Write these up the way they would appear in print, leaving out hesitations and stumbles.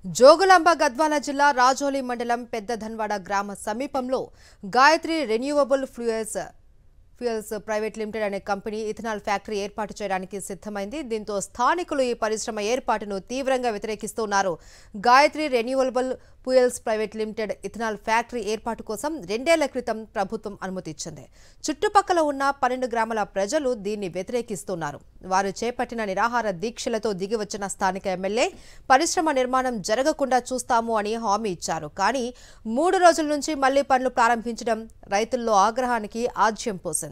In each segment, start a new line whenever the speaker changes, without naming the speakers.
జోగులాంబ గద్వాల జిల్లా రాజోలి మండలం పెద్ద ధన్వాడ గ్రామ సమీపంలో Gayatri renewable fuels private limited అనే కంపెనీ ఇథనాల్ ఫ్యాక్టరీ ఏర్పాటు చేయడానికి సిద్ధమైంది. దీంతో స్థానికులు ఈ పరిశ్రమ ఏర్పాటును తీవ్రంగా వ్యతిరేకిస్తున్నారు. Gayatri renewable fuels private limited ethanol factory ఏర్పాటు కోసం 2 ఏళ్ల క్రితం ప్రభుత్వం అనుమతి ఇచ్చింది. చుట్టుపక్కల ఉన్న 12 గ్రామాల ప్రజలు దీన్ని వ్యతిరేకిస్తున్నారు. వారు చేపట్టిన నిరాహార దీక్షలతో దిగివచ్చిన స్థానిక ఎమ్మెల్యే పరిశ్రమ నిర్మాణం జరగకుండా చూస్తాము అని హామీ ఇచ్చారు. కానీ 3 రోజుల నుంచి మళ్లీ పనులు ప్రారంభించడం రైతుల్లో ఆగ్రహానికి ఆజ్యం పోసింది.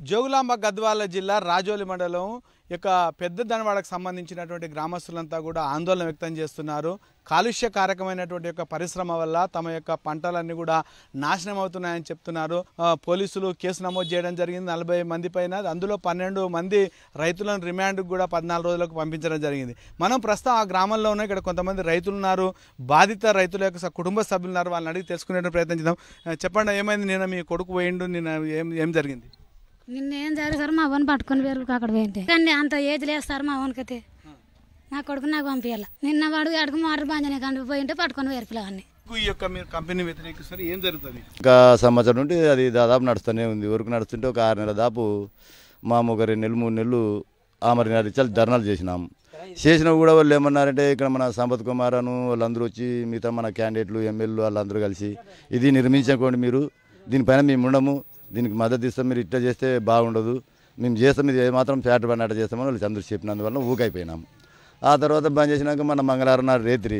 జోగులాంబ గద్వాల జిల్లా రాజోలి మండలం యొక్క పెద్ద ధన్వాడకు సంబంధించినటువంటి గ్రామస్తులంతా కూడా ఆందోళన వ్యక్తం చేస్తున్నారు. కాలుష్యకారకమైనటువంటి యొక్క పరిశ్రమ వల్ల తమ యొక్క పంటలన్నీ కూడా నాశనం అవుతున్నాయని చెప్తున్నారు. పోలీసులు కేసు నమోదు చేయడం జరిగింది 40 మంది పైన. అందులో 12 మంది రైతులను రిమాండ్కు కూడా 14 రోజులకు పంపించడం జరిగింది. మనం ప్రస్తుతం ఆ గ్రామంలో ఉన్న ఇక్కడ కొంతమంది రైతులు ఉన్నారు, బాధిత రైతుల యొక్క కుటుంబ సభ్యులు ఉన్నారు. వాళ్ళని అడిగి తెలుసుకునే ప్రయత్నం చేద్దాం. చెప్పండి, ఏమైంది? నిన్న మీ కొడుకు పోయిండు, నిన్న ఏం జరిగింది?
నిన్నేం జరిగింది సార్? మా అవన్నీ పట్టుకొని వేరు అక్కడ పోయింటే కానీ అంత ఏజ్ లేదు సార్. మా అవనికైతే నా కొడుకు నాకు పంపించాల. నిన్న వాడు అడుగు మోటార్ బాంజనే కానీ పోయింటే పట్టుకొని వేరు పిల్లవాడిని.
ఈ యొక్క మీరు కంపెనీ వ్యతిరేకిస్తారు, ఏం జరుగుతుంది?
ఇంకా సంవత్సరం నుండి అది దాదాపు నడుస్తూనే ఉంది. ఊరికి నడుస్తుంటే ఒక 6 నెలల దాపు మా 2 నెలలు 3 నెలలు ఆమరణ ఇచ్చాలి ధర్నాలు చేసినాం. చేసినా కూడా వాళ్ళు ఏమన్నారంటే ఇక్కడ మన సంపత్ కుమార్ అను వాళ్ళందరూ వచ్చి మిగతా మన క్యాండిడేట్లు ఎమ్మెల్యేలు వాళ్ళందరూ కలిసి ఇది నిర్మించకండి, మీరు దీనిపైన మేము ఉండము, దీనికి మద్దతు ఇస్తాం, మీరు ఇట్లా చేస్తే బాగుండదు, మేము చేస్తాం, ఇది ఏమాత్రం ఫ్యాక్టరీ పని అట్లా చేస్తామని వాళ్ళు అందరూ చెప్పినందువల్ల ఊకైపోయినాం. ఆ తర్వాత బంద్ చేసినాక మన మంగళవారం నాడు రేత్రి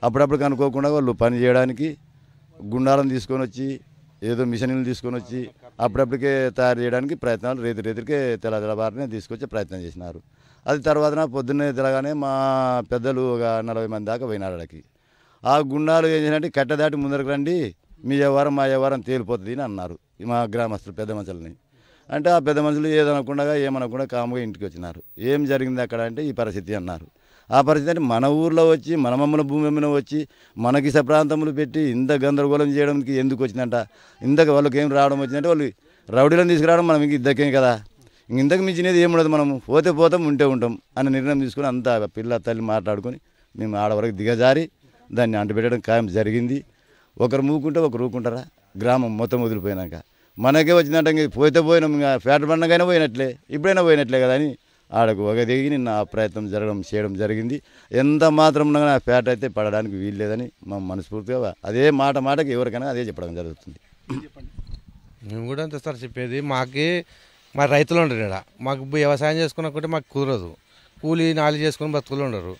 అప్పుడప్పుడు కనుక్కోకుండా వాళ్ళు పని చేయడానికి గుండాలను తీసుకొని వచ్చి ఏదో మిషన్లు తీసుకొని వచ్చి అప్పుడప్పటికే తయారు చేయడానికి ప్రయత్నాలు రేత్రికే తెల్లవారినే తీసుకొచ్చే ప్రయత్నం చేసినారు. అది తర్వాత పొద్దున్నే తెలగానే మా పెద్దలు ఒక 40 మంది దాకా పోయినారు అక్కడికి. ఆ గుండాలు ఏం చేసినట్టు కట్ట దాటి ముందరకు రండి, మీ వ్యవహారం మా వ్యవహారం తేలిపోతుంది అని అన్నారు మా గ్రామస్తులు పెద్ద మనుషులని. అంటే ఆ పెద్ద మనుషులు ఏమనకుండా కాముగా ఇంటికి వచ్చినారు. ఏం జరిగింది అక్కడ అంటే ఈ పరిస్థితి అన్నారు. ఆ పరిస్థితి అంటే మన ఊర్లో వచ్చి మన మమ్మల్ని భూమి మీద వచ్చి మనకి ప్రాంతములు పెట్టి ఇంత గందరగోళం చేయడానికి ఎందుకు వచ్చిందంట? ఇంతకు వాళ్ళకి ఏం రావడం వచ్చిందంటే వాళ్ళు రౌడీలను తీసుకురావడం మనం ఇంక ఇద్దకేం కదా, ఇంతకు మించినది ఏముండదు, మనము పోతే పోతాం ఉంటే ఉంటాం అనే నిర్ణయం తీసుకుని అంతా పిల్ల తల్లి మాట్లాడుకొని మేము ఆడవరకు దిగజారి దాన్ని అంటపెట్టడం ఖాయం జరిగింది. ఒకరు మూకుంటే ఒకరు ఊకుంటారా? గ్రామం మొత్తం వదిలిపోయినాక మనకే వచ్చిందంటే ఇంక పోతే పోయినాం, ఇంకా ఫ్యాక్టరీ పండుగైనా పోయినట్లే, ఇప్పుడైనా పోయినట్లే కదా అని ఆడకు ఒక దిగి నిన్న ఆ ప్రయత్నం చేయడం జరిగింది. ఎంత మాత్రం ఆ ఫ్యాక్టరీ అయితే పడడానికి వీల్లేదని మా మనస్ఫూర్తిగా అదే మాటకి ఎవరికైనా అదే చెప్పడం జరుగుతుంది.
మేము కూడా అంతే సార్ చెప్పేది. మా రైతులు ఉండరు ఇక్కడ, మాకు వ్యవసాయం చేసుకున్నకుంటే మాకు కుదరదు, కూలీ నాలి చేసుకుని బతుకులు ఉండరు.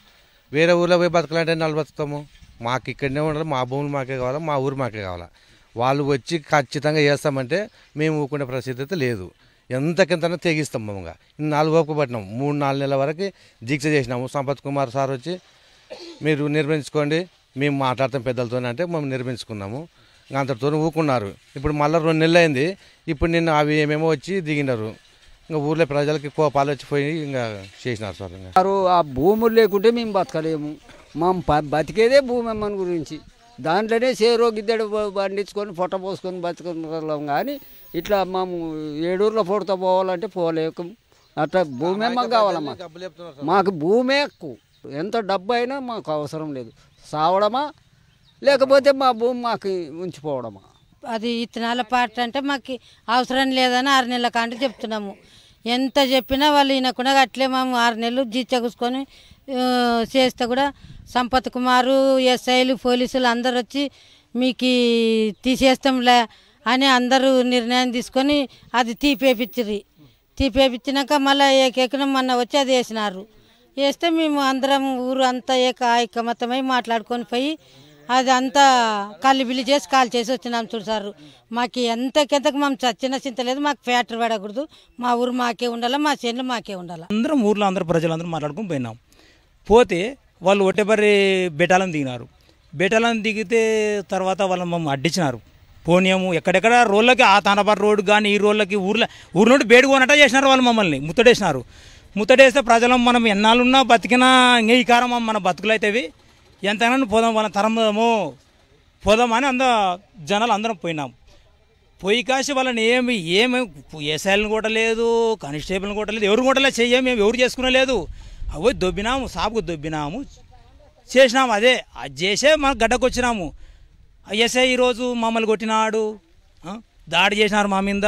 వేరే ఊళ్ళో పోయి బతకాలంటే నాలుగు బతుకుతాము. మాకు ఇక్కడనే ఉండరు, మా భూములు మాకే కావాలా, మా ఊరు మాకే కావాలా. వాళ్ళు వచ్చి ఖచ్చితంగా చేస్తామంటే మేము ఊరుకునే పరిస్థితి అయితే లేదు. ఎంతకింతనే తెగిస్తాం. మమ్మల్ని 4 ఓపిక పట్టినాము. 3-4 నెలల వరకు దీక్ష చేసినాము. సంపత్ కుమార్ సార్ వచ్చి మీరు నిర్మించుకోండి, మేము మాట్లాడతాం పెద్దలతో అంటే మేము నిర్మించుకున్నాము. అంతటితో ఊకున్నారు. ఇప్పుడు మళ్ళీ 2 నెలలు అయింది. ఇప్పుడు నిన్న అవి ఏమేమో వచ్చి దిగినారు. ఇంకా ఊర్లో ప్రజలకి కోపాలు వచ్చిపోయి ఇంకా చేసినారు సార్. ఇంకా
ఆ భూములు లేకుంటే మేము బతకలేము. బతికేదే భూమి అమ్మని గురించి. దాంట్లోనే చేరో గిద్దెడు పండించుకొని పొట్ట పోసుకొని బతుకున్నాం. కానీ ఇట్లా మేము 7 ఊర్ల పొడతో పోవాలంటే పోలేకం. అట్లా భూమి మాకు కావాలమ్మా. మాకు భూమే ఎక్కువ, ఎంత డబ్బు అయినా మాకు అవసరం లేదు. సావడమా లేకపోతే మా భూమి మాకు ఉంచిపోవడమా?
అది ఇత్తనాల పాట అంటే మాకు అవసరం లేదని 6 నెలల కాంటే చెప్తున్నాము. ఎంత చెప్పినా వాళ్ళు వినకుండా అట్లే మేము 6 నెలలు జీచ కూసుకొని చేస్తే కూడా సంపత్ కుమారు, ఎస్ఐలు, పోలీసులు అందరు వచ్చి మీకు తీసేస్తాంలే అని అందరూ నిర్ణయం తీసుకొని అది తీపేపించినాక మళ్ళీ ఏకెక్కడం మొన్న వచ్చి అది వేసినారు. వేస్తే మేము అందరం ఊరు అంతా ఐకమత్యమై మాట్లాడుకొని పోయి అది అంతా బిల్లు చేసి కాల్ చేసి వచ్చినాం. చూసారు, మాకు ఎంతకెంతకు మేము చచ్చిన చింత లేదు. మాకు ఫ్యాక్టరీ పడకూడదు, మా ఊరు మాకే ఉండాలి, మా చేనులు మాకే ఉండాలి.
అందరం ఊర్లో అందరూ ప్రజలందరూ మాట్లాడుకొని పోయినాం. పోతే వాళ్ళు ఒట్టేబరి బేటాలను దిగినారు. బేటాలను దిగితే తర్వాత వాళ్ళు మమ్మల్ని అడ్డించినారు. పోనీయము ఎక్కడెక్కడ రోడ్లకి ఆ తానపాటు రోడ్డు కానీ ఈ రోడ్లకి ఊరి నుండి బేడుకోనట్ట చేసినారు. వాళ్ళు మమ్మల్ని ముత్తడేస్తే ప్రజలు మనం ఎన్నాళ్ళున్నా బతికినా ఇంక ఈ కారం మన బతుకులు అవుతాయి, ఎంతైనా పోదాం వాళ్ళ తరమదాము పోదామని జనాలు అందరం పోయినాం. పొయ్యి కాసి వాళ్ళని ఏమి ఎస్ఐలను కొట్టలేదు, కానిస్టేబుల్ని కొట్టలేదు, ఎవరు కొట్టలేదు, చెయ్యం మేము ఎవరు చేసుకునలేదు. అవో దొబ్బినాము, సాపుకు దొబ్బినాము, చేసినాము. అది చేసే మన గడ్డకు వచ్చినాము. ఎస్ఐ ఈరోజు మమ్మల్ని కొట్టినాడు, దాడి చేసినారు మా మీద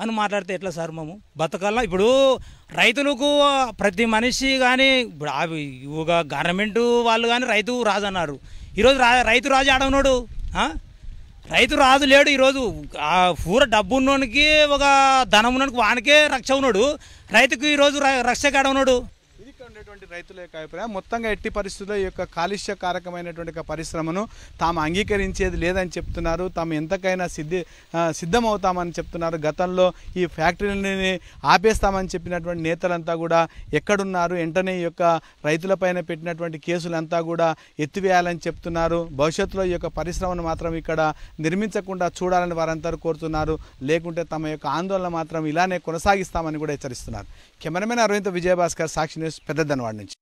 అని మాట్లాడితే ఎట్లా సార్? మేము బతకాల. ఇప్పుడు రైతులకు ప్రతి మనిషి కానీ ఇప్పుడు ఒక గవర్నమెంట్ వాళ్ళు కానీ రైతు రాజు అన్నారు. ఈరోజు రైతు రాజు ఆడవున్నాడు, రైతు రాజు లేడు. ఈరోజు పూర డబ్బు ఉన్నోనికి ఒక ధనం ఉన్నోనికి వానికే రక్ష ఉన్నాడు, రైతుకు ఈరోజు రక్ష కాడవున్నాడు.
ఉండేటువంటి రైతుల యొక్క అభిప్రాయం మొత్తంగా ఎట్టి పరిస్థితుల్లో ఈ యొక్క కాలుష్యకారకమైనటువంటి పరిశ్రమను తాము అంగీకరించేది లేదని చెప్తున్నారు. తాము ఎంతకైనా సిద్ధమవుతామని చెప్తున్నారు. గతంలో ఈ ఫ్యాక్టరీని ఆపేస్తామని చెప్పినటువంటి నేతలంతా కూడా ఎక్కడున్నారు? వెంటనే ఈ యొక్క రైతులపైన పెట్టినటువంటి కేసులంతా కూడా ఎత్తివేయాలని చెప్తున్నారు. భవిష్యత్తులో ఈ యొక్క పరిశ్రమను మాత్రం ఇక్కడ నిర్మించకుండా చూడాలని వారంతా కోరుతున్నారు. లేకుంటే తమ యొక్క ఆందోళన మాత్రం ఇలానే కొనసాగిస్తామని కూడా హెచ్చరిస్తున్నారు. కెమెరామెన్ అరవింద్, విజయభాస్కర్, సాక్షి న్యూస్, పెద్ద ధన్వాడ నుంచి.